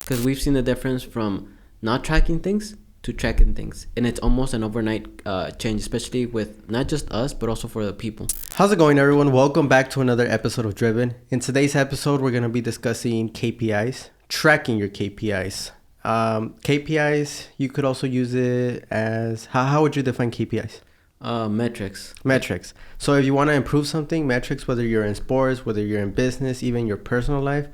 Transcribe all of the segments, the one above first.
because we've seen the difference from not tracking things to tracking things, and it's almost an overnight change, especially with not just us but also for the people. How's it going, everyone? Welcome back to another episode of Driven. In today's episode, we're going to be discussing KPIs, tracking your KPIs. KPIs, you could also use it as, how would you define KPIs? Metrics. So if you want to improve something, metrics, whether you're in sports, whether you're in business, even your personal life,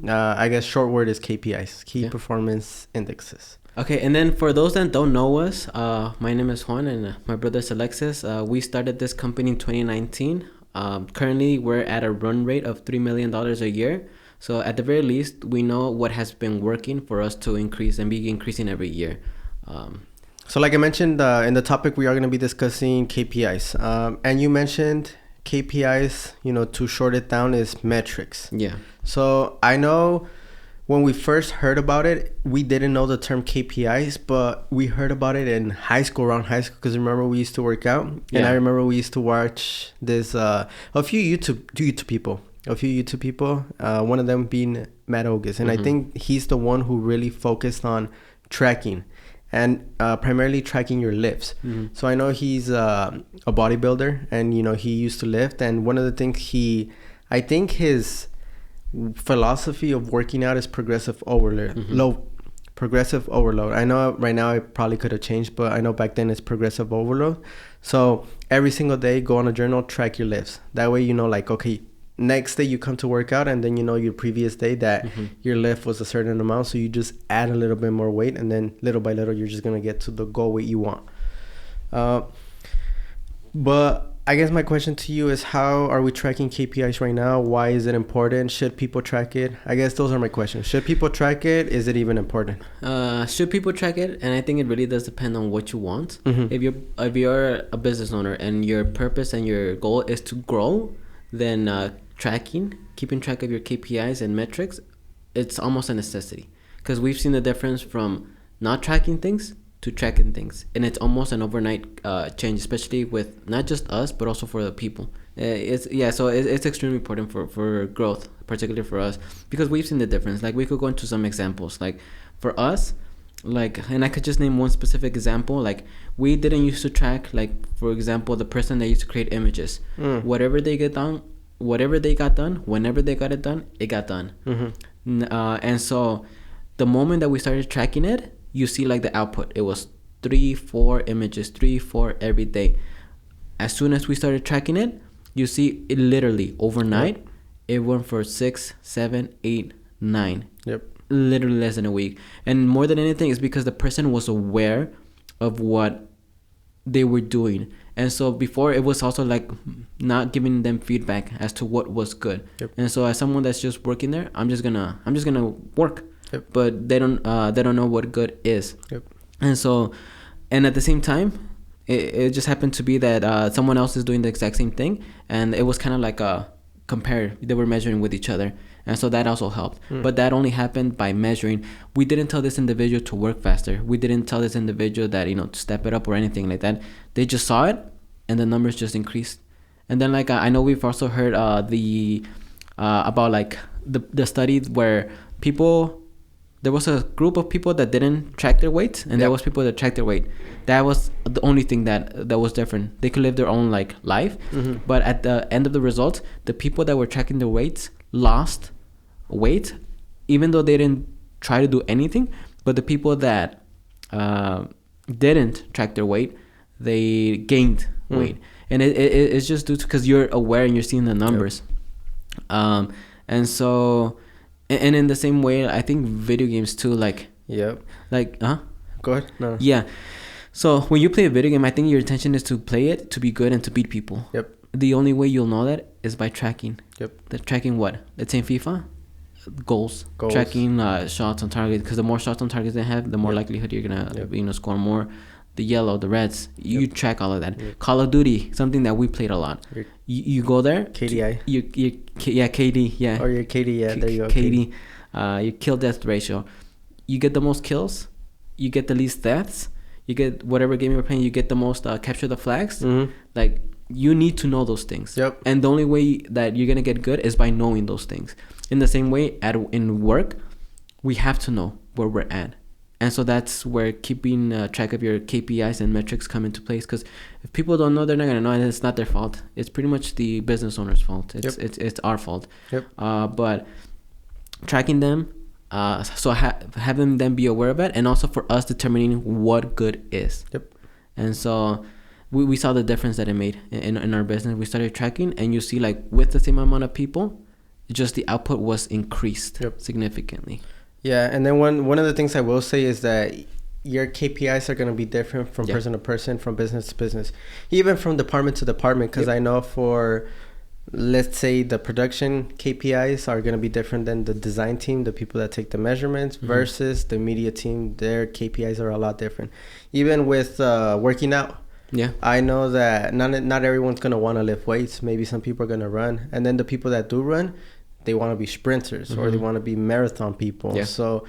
I guess short word is KPIs, key performance indexes. Okay, and then for those that don't know us, my name is Juan and my brother is Alexis. We started this company in 2019. Currently, we're at a run rate of $3 million a year. So at the very least, we know what has been working for us to increase and be increasing every year. So like I mentioned, in the topic, we are going to be discussing KPIs. And you mentioned KPIs, to short it down is metrics. Yeah. So I know when we first heard about it, we didn't know the term KPIs, but we heard about it in around high school, because remember we used to work out. And I remember we used to watch this, a few YouTube people, one of them being Matt Ogus. And I think he's the one who really focused on tracking and primarily tracking your lifts. So I know he's a bodybuilder, and he used to lift, and one of the things I think his philosophy of working out is progressive overload. Progressive overload. I know right now it probably could have changed, but I know back then it's progressive overload. So every single day, go on a journal, track your lifts. That way okay, next day you come to work out, and then your previous day that your lift was a certain amount, so you just add a little bit more weight, and then little by little you're just going to get to the goal weight you want. But I guess my question to you is, how are we tracking KPIs right now? Why is it important? Should people track it? I guess those are my questions. Should people track it? Is it even important? Should people track it? And I think it really does depend on what you want. If you're a business owner and your purpose and your goal is to grow, then keeping track of your KPIs and metrics, it's almost a necessity, because we've seen the difference from not tracking things to tracking things, and it's almost an overnight change, especially with not just us but also for the people. It's extremely important for growth, particularly for us, because we've seen the difference. Like, we could go into some examples. Like, for us, and I could just name one specific example. Like, we didn't used to track, like, for example, the person that used to create images. Whatever they got done, whenever they got it done, it got done. And so the moment that we started tracking it, you see like the output. It was 3-4 images, 3-4 every day. As soon as we started tracking it, you see it literally overnight. It went for 6, 7, 8, 9. Yep. Literally less than a week. And more than anything, it's because the person was aware of what they were doing. And so before, it was also like not giving them feedback as to what was good. Yep. And so as someone that's just working there, I'm just gonna work. Yep. But they don't know what good is. Yep. And so, and at the same time, it just happened to be that someone else is doing the exact same thing, and it was kind of like a compare. They were measuring with each other, and so that also helped. But that only happened by measuring. We didn't tell this individual to work faster. We didn't tell this individual that to step it up or anything like that. They just saw it, and the numbers just increased. And then I know we've also heard about like the study where there was a group of people that didn't track their weight, and there was people that tracked their weight. That was the only thing that was different. They could live their own life, but at the end of the results, the people that were tracking their weights lost weight, even though they didn't try to do anything. But the people that didn't track their weight, they gained weight, and it's just due to because you're aware and you're seeing the numbers, and so. And in the same way, I think video games too, Go ahead. No. Yeah. So when you play a video game, I think your intention is to play it, to be good, and to beat people. Yep. The only way you'll know that is by tracking. Yep. Tracking what? Let's say in FIFA, goals. Tracking shots on target, because the more shots on target they have, the more likelihood you're gonna score more. The yellow, the reds, you track all of that. Call of Duty, something that we played a lot. You go there. KDI. KD, yeah. Or your KD, yeah. There you go. KD, your kill death ratio. You get the most kills. You get the least deaths. You get whatever game you're playing. You get the most capture the flags. Like, you need to know those things. Yep. And the only way that you're gonna get good is by knowing those things. In the same way, in work, we have to know where we're at. And so that's where keeping track of your KPIs and metrics come into place. Because if people don't know, they're not gonna know, and it's not their fault. It's pretty much the business owner's fault. It's our fault. Yep. But tracking them, so having them be aware of it, and also for us determining what good is. Yep. And so we saw the difference that it made in our business. We started tracking, and you see, like, with the same amount of people, just the output was increased significantly. Yeah, and then one of the things I will say is that your KPIs are going to be different from person to person, from business to business, even from department to department. Because I know for, let's say, the production KPIs are going to be different than the design team, the people that take the measurements, versus the media team. Their KPIs are a lot different. Even with working out. Yeah, I know that not everyone's going to want to lift weights. Maybe some people are going to run. And then the people that do run, they want to be sprinters or they want to be marathon people. Yeah. So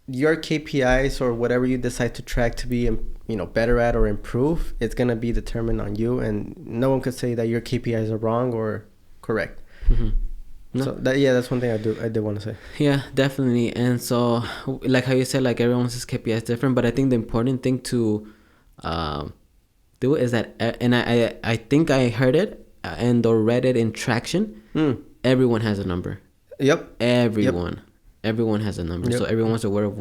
your KPIs or whatever you decide to track to be, better at or improve, it's going to be determined on you. And no one could say that your KPIs are wrong or correct. No. So that's one thing I did want to say. Yeah, definitely. And so, like how you said, like, everyone's KPI is different, but I think the important thing to do is that, and I think I heard it and or read it in Traction. Everyone has a number. Yep. Everyone has a number. Yep. So everyone's aware of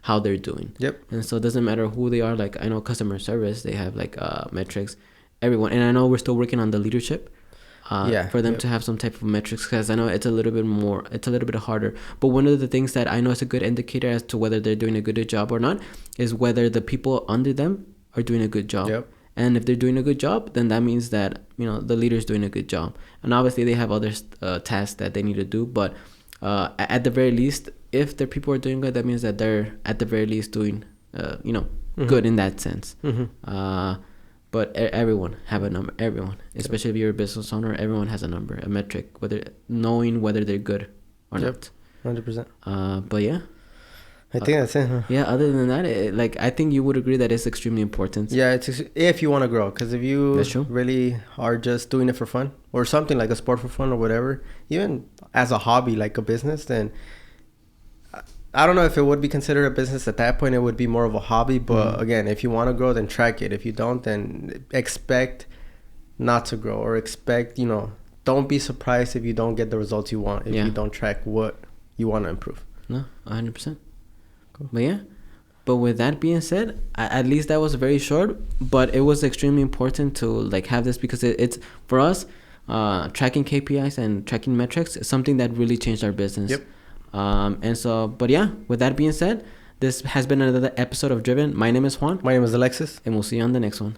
how they're doing. Yep. And so it doesn't matter who they are. Like, I know customer service, they have like metrics. Everyone, and I know we're still working on the leadership. For them to have some type of metrics, because I know it's a little bit harder. But one of the things that I know is a good indicator as to whether they're doing a good job or not is whether the people under them are doing a good job. Yep. And if they're doing a good job, then that means that, the leader's doing a good job. And obviously they have other tasks that they need to do. But at the very least, if their people are doing good, that means that they're at the very least doing, good in that sense. But everyone have a number. Everyone, especially if you're a business owner, everyone has a number, a metric, knowing whether they're good or not. 100%. But yeah. I think that's it, huh? Yeah, other than that, I think you would agree that it's extremely important. Yeah, it's if you want to grow. Because if you really are just doing it for fun or something like a sport for fun or whatever, even as a hobby, like a business, then I don't know if it would be considered a business at that point. It would be more of a hobby. But again, if you want to grow, then track it. If you don't, then expect not to grow, or expect, don't be surprised if you don't get the results you want, if you don't track what you want to improve. No, 100%. Cool. But with that being said, at least that was very short, but it was extremely important to have this, because it's for us, tracking KPIs and tracking metrics is something that really changed our business. Yep. And so, but yeah, with that being said, this has been another episode of Driven. My name is Juan. My name is Alexis. And we'll see you on the next one.